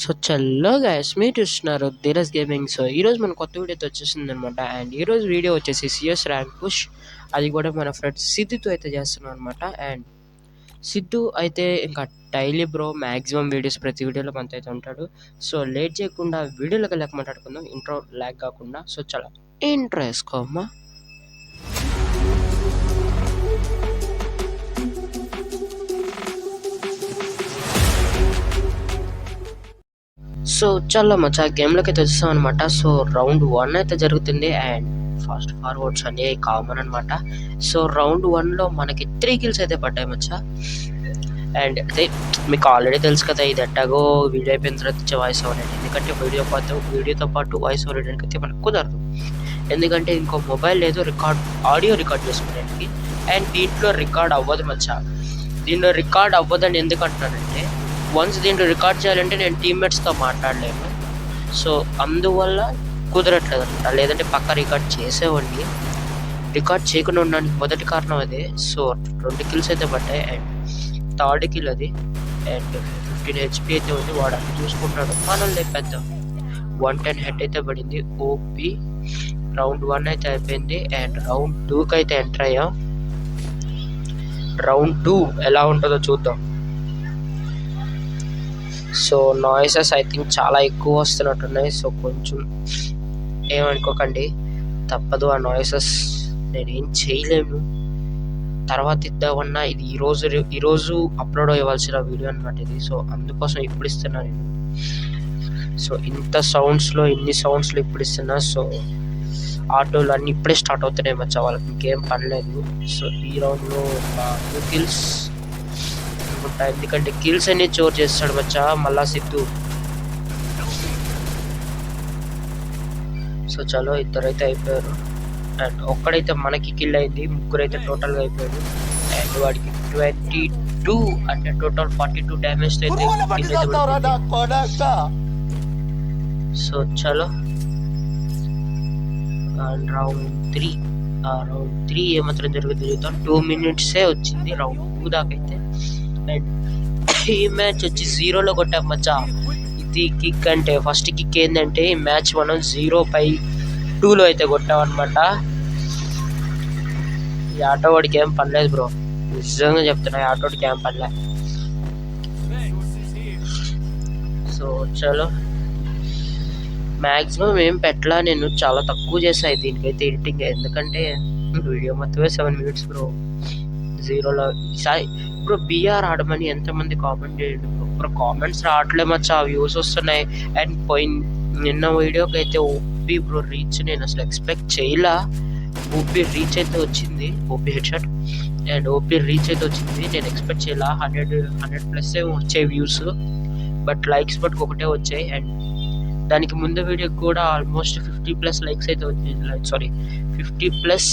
So చల్లో guys మీరు చూస్తున్నారు Dheeraj gaming. So ఈరోజు మన కొత్త వీడియోతో వచ్చేసింది అనమాట. అండ్ ఈరోజు వీడియో వచ్చేసి సిఎస్ ర్యాంక్ పుష్, అది కూడా మన ఫ్రెండ్ సిద్ధుతో అయితే చేస్తున్నాం అనమాట. అండ్ సిద్ధు అయితే ఇంకా డైలీ బ్రో మ్యాక్సిమం వీడియోస్ ప్రతి వీడియోలో మనతో అయితే ఉంటాడు. సో లేట్ చేయకుండా వీడియోలోకి వెళ్ళక మాట్లాడుకుందాం, ఇంట్రో ల్యాక్ కాకుండా. సో చాలా ఇంట్రో వేసుకోమ్మా. సో చాలా మచ్చా గేమ్లోకి అయితే వచ్చేసాం అనమాట. సో రౌండ్ 1 అయితే జరుగుతుంది అండ్ ఫాస్ట్ ఫార్వర్డ్స్ అన్నీ కామన్ అనమాట. సో రౌండ్ 1లో మనకి 3 కిల్స్ అయితే పడ్డాయి మచ్చా. అండ్ అదే మీకు ఆల్రెడీ తెలుసు కదా, ఇది ఎట్టాగో వీడియో అయిపోయిన తర్వాత ఇచ్చే వాయిస్ ఓవర్ అనేది. ఎందుకంటే వీడియోతో పాటు వాయిస్ ఓవర్ వేయడానికి అయితే మనకు కుదరదు, ఎందుకంటే ఇంకో మొబైల్ లేదు ఆడియో రికార్డ్ చేసుకోవడానికి. అండ్ దీంట్లో రికార్డ్ అవ్వదు మచ్చా. దీంట్లో రికార్డ్ అవ్వదని ఎందుకు అంటున్నానంటే, వన్స్ దీంట్లో రికార్డ్ చేయాలంటే నేను టీమ్మేట్స్తో మాట్లాడలేను. సో అందువల్ల కుదరట్లేదు అనమాట. లేదంటే పక్క రికార్డ్ చేసేవాడిని. రికార్డ్ చేయకుండా ఉండడానికి మొదటి కారణం అదే. సో 2 కిల్స్ అయితే పడ్డాయి అండ్ థర్డ్ కిల్ అది. అండ్ 15 HP అయితే ఉంది, వాడు అన్ని చూసుకుంటాడు, మనం లేపేద్దాం. 110 హెడ్ అయితే పడింది. ఓపీ రౌండ్ 1 అయితే అయిపోయింది అండ్ రౌండ్ 2కి అయితే ఎంటర్ అయ్యాం. రౌండ్ 2 ఎలా ఉంటుందో చూద్దాం. సో నాయిసెస్ ఐ థింక్ చాలా ఎక్కువ వస్తున్నట్టున్నాయి. సో కొంచెం ఏమనుకోకండి, తప్పదు ఆ నాయిసెస్, నేనేం చేయలేను. తర్వాత ఇద్దామన్నా ఇది ఈరోజు అప్లోడ్ అవ్వాల్సిన వీడియో అనమాట ఇది. సో అందుకోసం ఇప్పుడు ఇస్తున్నా నేను. సో ఇన్ని సౌండ్స్లో ఇప్పుడు ఇస్తున్నా. సో ఆటోలు అన్నీ ఇప్పుడే స్టార్ట్ అవుతున్నాయి మచ్చా, వాళ్ళకి ఇంకేం పనిలేదు. సో ఈ రౌండ్లో 2 కిల్స్ అనుకుంటా, ఎందుకంటే కిల్స్ అన్ని చోర్ చేస్తాడు మచ్చా మళ్ళా సిద్ధు. సో చలో ఇద్దరైతే అయిపోయారు అండ్ ఒక్కడైతే మనకి కిల్ అయింది, ముగ్గురైతే టోటల్గా అయిపోయాడు. అండ్ వాడికి 22 అంటే టోటల్ 42 డ్యామేజ్ అయితే. సో చలో అండ్ రౌండ్ 3 ఏమాత్రం జరుగుతుంది చూద్దాం. 2 minutesే వచ్చింది రౌండ్ 2 దాకా అయితే. అండ్ ఈ మ్యాచ్ వచ్చి 0లో కొట్టాం మచ్చా. ఇది కిక్ అంటే ఫస్ట్ కిక్ ఏంటంటే ఈ మ్యాచ్ మనం 0/2లో అయితే కొట్టాం అనమాట. ఈ ఆటో వాడికి ఏం పనిలేదు బ్రో, నిజంగా చెప్తున్నా, ఈ ఆటోడికి ఏం పనిలే. సో చలో మ్యాక్సిమం ఏం పెట్టలా, నేను చాలా తక్కువ చేసాయి దీనికైతే ఎడిటింగ్, ఎందుకంటే వీడియో మొత్తమే 7 minutes బ్రో. 0లో సాయి బ్రో బిఆర్ ఆడమని ఎంతమంది కామెంట్ చేయండి బ్రో. కామెంట్స్ రావట్లే మచ్చా, వ్యూస్ వస్తున్నాయి. అండ్ నిన్న వీడియోకి అయితే ఓపీ బ్రో రీచ్ నేను అసలు ఎక్స్పెక్ట్ చేయలా. ఓపీ రీచ్ అయితే వచ్చింది, OP head shot and OP reach అయితే వచ్చింది. నేను ఎక్స్పెక్ట్ చేయలా 100+ వచ్చాయి వ్యూస్, బట్ లైక్స్ బట్ ఒకటే వచ్చాయి. అండ్ దానికి ముందు వీడియోకి కూడా ఆల్మోస్ట్ 50+ లైక్స్ అయితే వచ్చాయి, 50+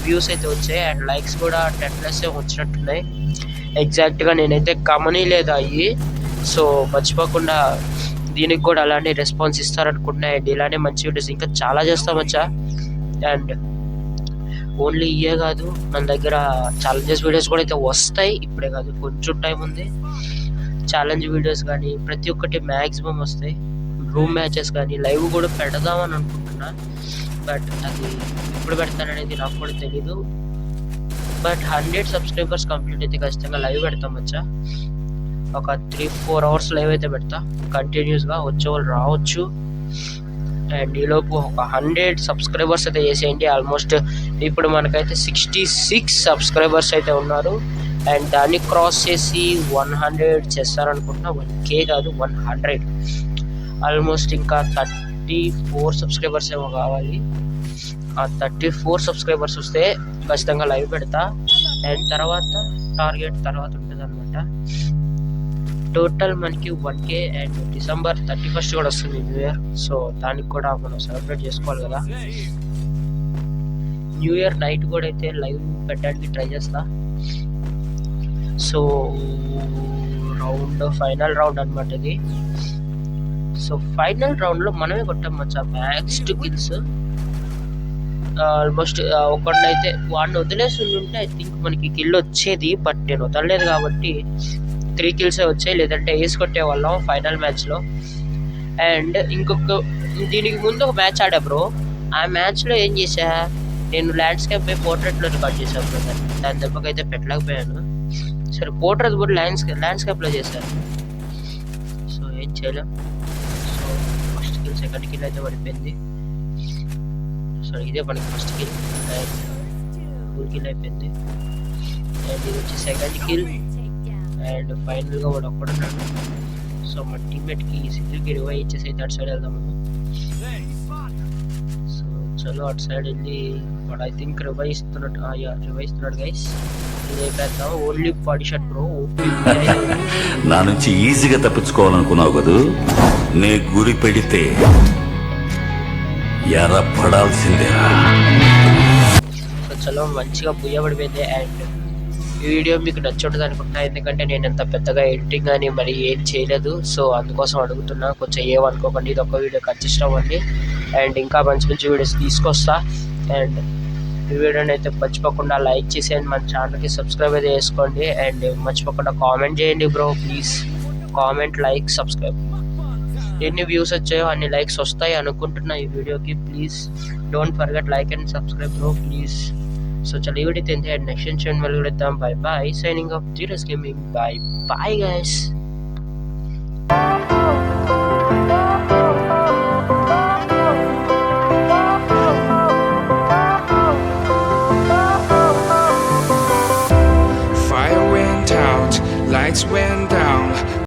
వ్యూస్ అయితే వచ్చాయి. అండ్ లైక్స్ కూడా 10+ వచ్చినట్టున్నాయి. ఎగ్జాక్ట్గా నేనైతే గమనిలేదు అయ్యి. సో మర్చిపోకుండా దీనికి కూడా అలానే రెస్పాన్స్ ఇస్తారనుకుంటున్నా. అండ్ ఇలానే మంచి వీడియోస్ ఇంకా చాలా చేస్తాం వచ్చా. అండ్ ఓన్లీ ఇయే కాదు, మన దగ్గర ఛాలెంజెస్ వీడియోస్ కూడా అయితే వస్తాయి. ఇప్పుడే కాదు, కొంచెం టైం ఉంది. ఛాలెంజ్ వీడియోస్ కానీ ప్రతి ఒక్కటి మ్యాక్సిమం వస్తాయి. రూమ్ మ్యాచెస్ కానీ లైవ్ కూడా పెడదామని అనుకుంటున్నా, బట్ అది ఎప్పుడు పెడతాననేది నాకు కూడా తెలీదు. బట్ 100 subscribers కంప్లీట్ అయితే ఖచ్చితంగా లైవ్ పెడతాం వచ్చా. ఒక 3-4 hours లైవ్ అయితే పెడతా కంటిన్యూస్గా, వచ్చేవాళ్ళు రావచ్చు. అండ్ ఈలోపు ఒక 100 subscribers అయితే చేసేయండి. ఆల్మోస్ట్ ఇప్పుడు మనకైతే 66 subscribers అయితే ఉన్నారు. అండ్ దాన్ని క్రాస్ చేసి 100 చేస్తారనుకుంటున్నా. 1K కాదు, 100. ఆల్మోస్ట్ ఇంకా 34 subscribers ఏమో కావాలి. ఆ 34 subscribers వస్తే ఖచ్చితంగా లైవ్ పెడతా. అండ్ తర్వాత టార్గెట్ తర్వాత ఉంటుంది అనమాట. టోటల్ మనకి 1K. అండ్ December 31st కూడా వస్తుంది న్యూ ఇయర్. సో దానికి కూడా మనం సెలబ్రేట్ చేసుకోవాలి కదా. న్యూ ఇయర్ నైట్ కూడా అయితే లైవ్ పెట్టడానికి ట్రై చేస్తా. సో ఫైనల్ రౌండ్ అనమాట ఇది. సో ఫైనల్ రౌండ్లో మనమే కొట్టాం మచ్చా మ్యాక్స్ 2 కిల్స్. ఆల్మోస్ట్ ఒకడినైతే వాడిని వదిలేసి ఉంటే ఐ థింక్ మనకి కిల్ వచ్చేది, బట్ నేను వదలలేదు కాబట్టి 3 కిల్సే వచ్చాయి, లేదంటే ఏస్ కొట్టేవాళ్ళం ఫైనల్ మ్యాచ్లో. అండ్ ఇంకొక దీనికి ముందు ఒక మ్యాచ్ ఆడా బ్రో. ఆ మ్యాచ్లో ఏం చేశా, నేను ల్యాండ్స్కేప్ పోయి పోర్ట్రేట్లో రికార్డ్ చేశాను బ్రో. దాని దెబ్బకైతే పెట్టలేకపోయాను. సరే పోర్ట్రేట్ కూడా ల్యాండ్స్కేప్లో చేశాను, సో ఏం చేయలేం. So first kill, second kill అయితే పడిపోయింది. సో ఇదే మనకి ఫస్ట్ కిల్ అండ్ 2 కిల్ అయిపోయింది. అండ్ ఇది వచ్చి సెకండ్ కిల్. అండ్ ఫైనల్గా వాడు ఒక్కడున్నాడు. సో మా టీమ్మేట్కి సిగ్గులకి రివైవ్ ఇచ్చేసి అయితే అటు సైడ్ వెళ్దాము. సో చలో అటు సైడ్ వెళ్ళి వాడు ఐ థింక్ రివైవ్ ఇస్తున్నాడు గైస్. ఇది అయిపోతాం. Only body shot bro. నా నుంచి ఈజీగా తప్పించుకోవాలనుకున్నావు కదూ, నే గురి పెడితే ఎర్ర పడాల్సిందేరా. సో చలో మంచిగా బుయ్యబడిపోయింది. అండ్ ఈ వీడియో మీకు నచ్చుంటుంది అనుకుంటున్నా, ఎందుకంటే నేను అంత పెద్దగా ఎడిటింగ్ అని మరి ఏం చేయలేదు. సో అందుకోసం అడుగుతున్నా, కొంచెం ఏమనుకోకండి. ఇది ఒక వీడియో ఖచ్చితం అండి. అండ్ ఇంకా మంచి మంచి వీడియోస్ తీసుకొస్తా. అండ్ ఈ వీడియోని అయితే మర్చిపోకుండా లైక్ చేసేయండి, మన ఛానల్కి సబ్స్క్రైబ్ అయితే చేసుకోండి. అండ్ మర్చిపోకుండా కామెంట్ చేయండి bro, please. Comment, like, subscribe. ఎన్ని వ్యూస్ వచ్చాయో అన్ని లైక్స్ వస్తాయి అనుకుంటున్నా ఈ వీడియోకి. Please don't forget like and subscribe bro, please. So chalo video tente next channel mal gudam. Bye bye, signing off Zeros Gaming. Bye bye guys.